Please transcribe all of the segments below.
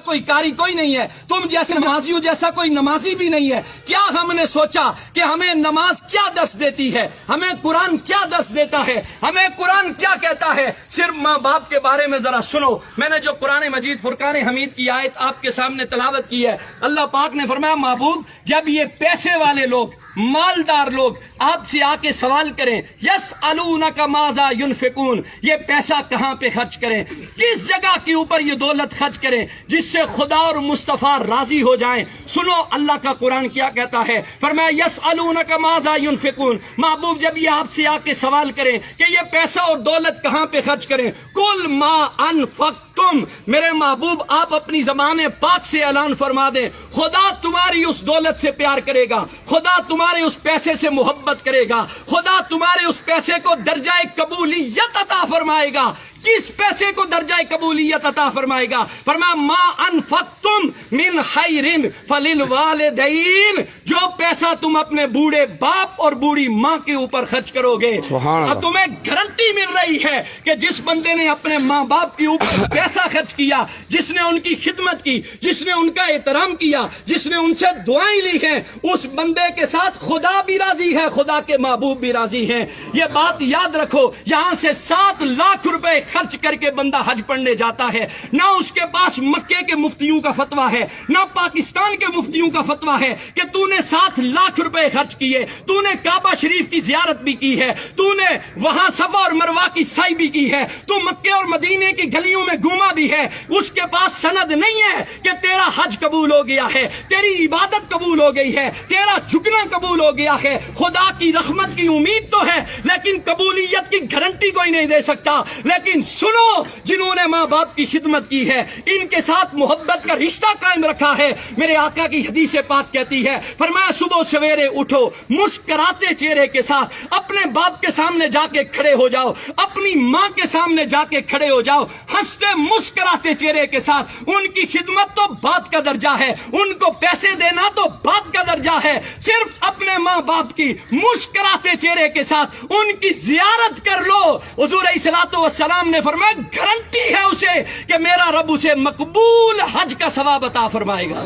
کوئی قاری کوئی نہیں ہے، تم جیسے نمازیوں جیسا کوئی نمازی بھی نہیں ہے۔ کیا ہم نے سوچا کہ ہمیں نماز کیا درس دیتی ہے، ہمیں قرآن کیا درس دیتا ہے، ہمیں قرآن کیا کہتا ہے؟ صرف ماں باپ کے بارے میں ذرا سنو۔ میں نے جو قرآن مجید فرقان حمید کی آیت آپ کے سامنے تلاوت کی ہے، اللہ پاک نے فرمایا محبوب جب یہ پیسے والے لوگ، مالدار لوگ آپ سے آ کے سوال کریں یسألونک ماذا ينفقون، یہ پیسہ کہاں پہ خرچ کریں، کس جگہ کے اوپر یہ دولت خرچ کریں جس سے خدا اور مصطفیٰ راضی ہو جائیں، سنو اللہ کا قرآن کیا کہتا ہے، فرمایا یسألونک ماذا ينفقون، محبوب جب یہ آپ سے آ کے سوال کریں کہ یہ پیسہ اور دولت کہاں پہ خرچ کریں، قل ما انفقتم، میرے محبوب آپ اپنی زبان پاک سے اعلان فرما دیں خدا تمہاری اس دولت سے پیار کرے گا، خدا تمہارے اس پیسے سے محبت کرے گا، خدا تمہارے اس پیسے کو درجہ قبولیت عطا فرمائے گا۔ کس پیسے کو درجہ قبولیت عطا فرمائے گا؟ فرمایا ما انفقتم من خیر فللوالدین، جو پیسہ تم اپنے بوڑھے باپ اور بوڑھی ماں کے اوپر خرچ کرو گے، اور تمہیں گارنٹی مل رہی ہے کہ جس بندے نے اپنے ماں باپ کے اوپر پیسہ خرچ کیا، جس نے ان کی خدمت کی، جس نے ان کا احترام کیا، جس نے ان سے دعائیں لی ہیں، اس بندے کے ساتھ خدا بھی راضی ہے، خدا کے محبوب بھی راضی ہیں۔ یہ بات یاد رکھو، یہاں سے 7 لاکھ روپے خرچ کر کے بندہ حج پڑھنے جاتا ہے، نہ اس کے پاس مکے کے مفتیوں کا فتویٰ ہے، نہ پاکستان کے مفتیوں کا فتویٰ ہے کہ تو نے 7 لاکھ روپے خرچ کیے، تو نے کعبہ شریف کی زیارت بھی کی ہے، تو نے وہاں صفا اور مروہ کی سعی بھی کی ہے، تو مکے اور مدینے کی گلیوں میں گھوما بھی ہے، اس کے پاس سند نہیں ہے کہ تیرا حج قبول ہو گیا ہے، تیری عبادت قبول ہو گئی ہے، تیرا جھکنا قبول ہو گیا ہے۔ خدا کی رحمت کی امید تو ہے لیکن قبولیت کی گارنٹی کوئی نہیں دے سکتا۔ لیکن سنو، جنہوں نے ماں باپ کی خدمت کی ہے، ان کے ساتھ محبت کا رشتہ قائم رکھا ہے، میرے آقا کی حدیث پاک کہتی ہے، فرمایا صبح سویرے اٹھو مسکراتے چہرے کے ساتھ اپنے باپ کے سامنے جا کے کھڑے ہو جاؤ، اپنی ماں کے سامنے جا کے کھڑے ہو جاؤ، ہنستے مسکراتے چہرے کے ساتھ۔ ان کی خدمت تو بات کا درجہ ہے، ان کو پیسے دینا تو بات کا درجہ ہے، صرف اپنے ماں باپ کی مسکراتے چہرے کے ساتھ ان کی زیارت کر لو۔ حضور علیہ الصلوۃ والسلام نے فرمایا گارنٹی ہے اسے کہ میرا رب اسے مقبول حج کا ثواب عطا فرمائے گا۔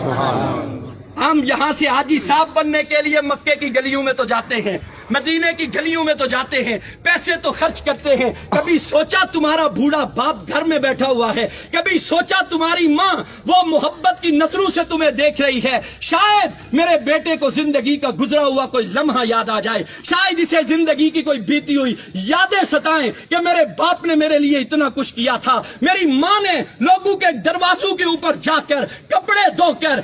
ہم یہاں سے حاجی صاحب بننے کے لیے مکے کی گلیوں میں تو جاتے ہیں، مدینے کی گلیوں میں تو جاتے ہیں، پیسے تو خرچ کرتے ہیں۔ کبھی سوچا تمہارا بوڑھا باپ گھر میں بیٹھا ہوا ہے، کبھی سوچا تمہاری ماں وہ محبت کی نظروں سے تمہیں دیکھ رہی ہے، شاید میرے بیٹے کو زندگی کا گزرا ہوا کوئی لمحہ یاد آ جائے، شاید اسے زندگی کی کوئی بیتی ہوئی یادیں ستائیں کہ میرے باپ نے میرے لیے اتنا کچھ کیا تھا، میری ماں نے لوگوں کے دروازوں کے اوپر جا کر کپڑے دھو کر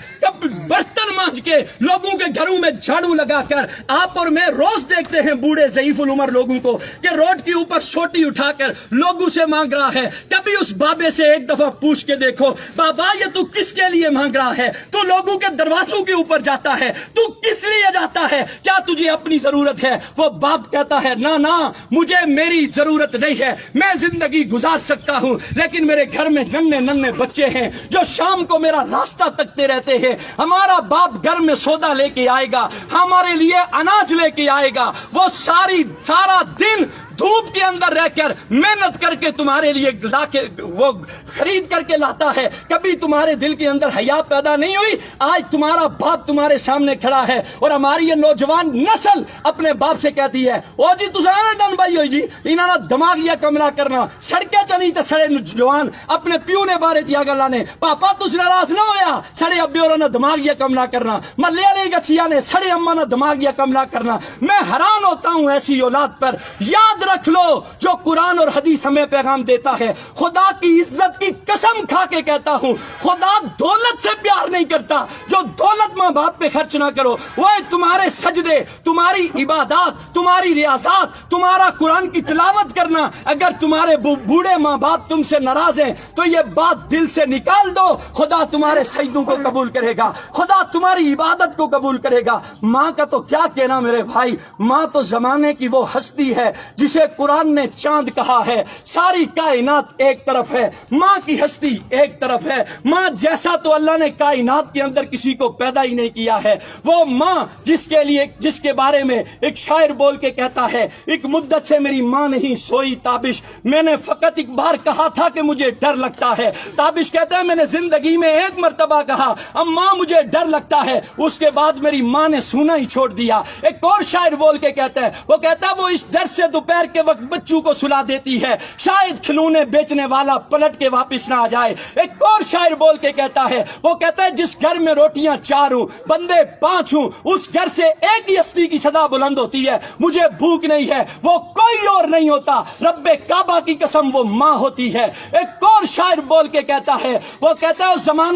برتن مانج کے لوگوں کے گھروں میں جھاڑو لگا کر۔ آپ اور میں روز دیکھتے ہیں بوڑھے ضعیف العمر لوگوں کو کہ روڈ کے اوپر سوٹی اٹھا کر لوگوں سے مانگ رہا ہے۔ کبھی اس بابے سے ایک دفعہ پوچھ کے دیکھو، بابا یہ تو کس کے لیے مانگ رہا ہے؟ تو لوگوں کے دروازوں کے اوپر جاتا ہے، تو کس لیے جاتا ہے؟ کیا تجھے اپنی ضرورت ہے؟ وہ باپ کہتا ہے نہ مجھے میری ضرورت نہیں ہے، میں زندگی گزار سکتا ہوں، لیکن میرے گھر میں ننھے بچے ہیں جو شام کو میرا راستہ تکتے رہتے ہیں۔ ہمارا باپ گھر میں سودا لے کے آئے گا، ہمارے لیے اناج لے کے آئے گا، وہ سارا دن دھوپ کے اندر رہ کر محنت کر کے تمہارے لیے لا کے وہ خرید کر کے لاتا ہے۔ کبھی تمہارے دل کے اندر حیا پیدا نہیں ہوئی؟ آج تمہارا باپ تمہارے سامنے کھڑا ہے اور ہماری یہ نوجوان نسل اپنے باپ سے کہتی ہے او جی تساں ڈن بھائی ہوئی جی انہاں دا دماغ یا کم نہ کرنا، سڑکیں چنی تے سڑے نوجوان اپنے پیو نے بارے چیا گلاں نے، پاپا تس ناراض نہ ہویا، سڑے ابے اور نے دماغ یا کم نہ کرنا، محلے والے گچھیا نے سڑے اما نے دماغ یا کم نہ کرنا۔ میں حیران ہوتا ہوں ایسی اولاد پر۔ یاد رکھ لو جو قرآن اور حدیث ہمیں پیغام دیتا ہے، خدا کی عزت کی قسم کھا کے کہتا ہوں خدا دولت سے پیار نہیں کرتا، جو دولت ماں باپ پہ خرچ نہ کرو، وہ تمہارے سجدے، تمہاری عبادات، تمہاری ریاضات، تمہارا قرآن کی تلاوت کرنا، اگر تمہارے بوڑھے ماں باپ تم سے ناراض ہیں تو یہ بات دل سے نکال دو، خدا تمہارے سجدوں کو قبول کرے گا، خدا تمہاری عبادت کو قبول کرے گا۔ ماں کا تو کیا کہنا میرے بھائی، ماں تو زمانے کی وہ ہستی ہے جسے جسے قرآن نے چاند کہا ہے. ساری کائنات ایک طرف ہے, ماں کی ہستی ایک طرف ہے. ماں جیسا تو اللہ نے کائنات کے اندر کسی کو پیدا ہی نہیں کیا ہے. وہ ماں جس کے بارے میں ایک شاعر بول کے کہتا ہے, ایک مدت سے میری ماں نہیں سوئی تابش, میں نے فقط ایک بار کہا تھا کہ مجھے ڈر لگتا ہے. تابش کہتا ہے میں نے زندگی میں ایک مرتبہ کہا اماں مجھے ڈر لگتا ہے, اس کے بعد میری ماں نے سونا ہی چھوڑ دیا. ایک اور شاعر بول کے کہتا ہے, وہ کہتا ہے وہ اس ڈر سے دوپہر کے وقت بچوں کو سلا دیتی ہے, شاید کھلونے بیچنے والا پلٹ کے واپس نہ آ جائے. ایک اور شاعر بول کے کہتا ہے, وہ کہتا ہے جس گھر میں روٹیاں 4 ہوں بندے 5 ہوں, اس گھر سے ایک ہی ہستی کی صدا بلند ہوتی ہے, مجھے بھوک نہیں ہے, وہ کوئی اور نہیں ہوتا, رب کعبہ کی قسم وہ ماں ہوتی ہے. ایک اور شاعر بول کے کہتا ہے, وہ کہتا ہے اس زمانے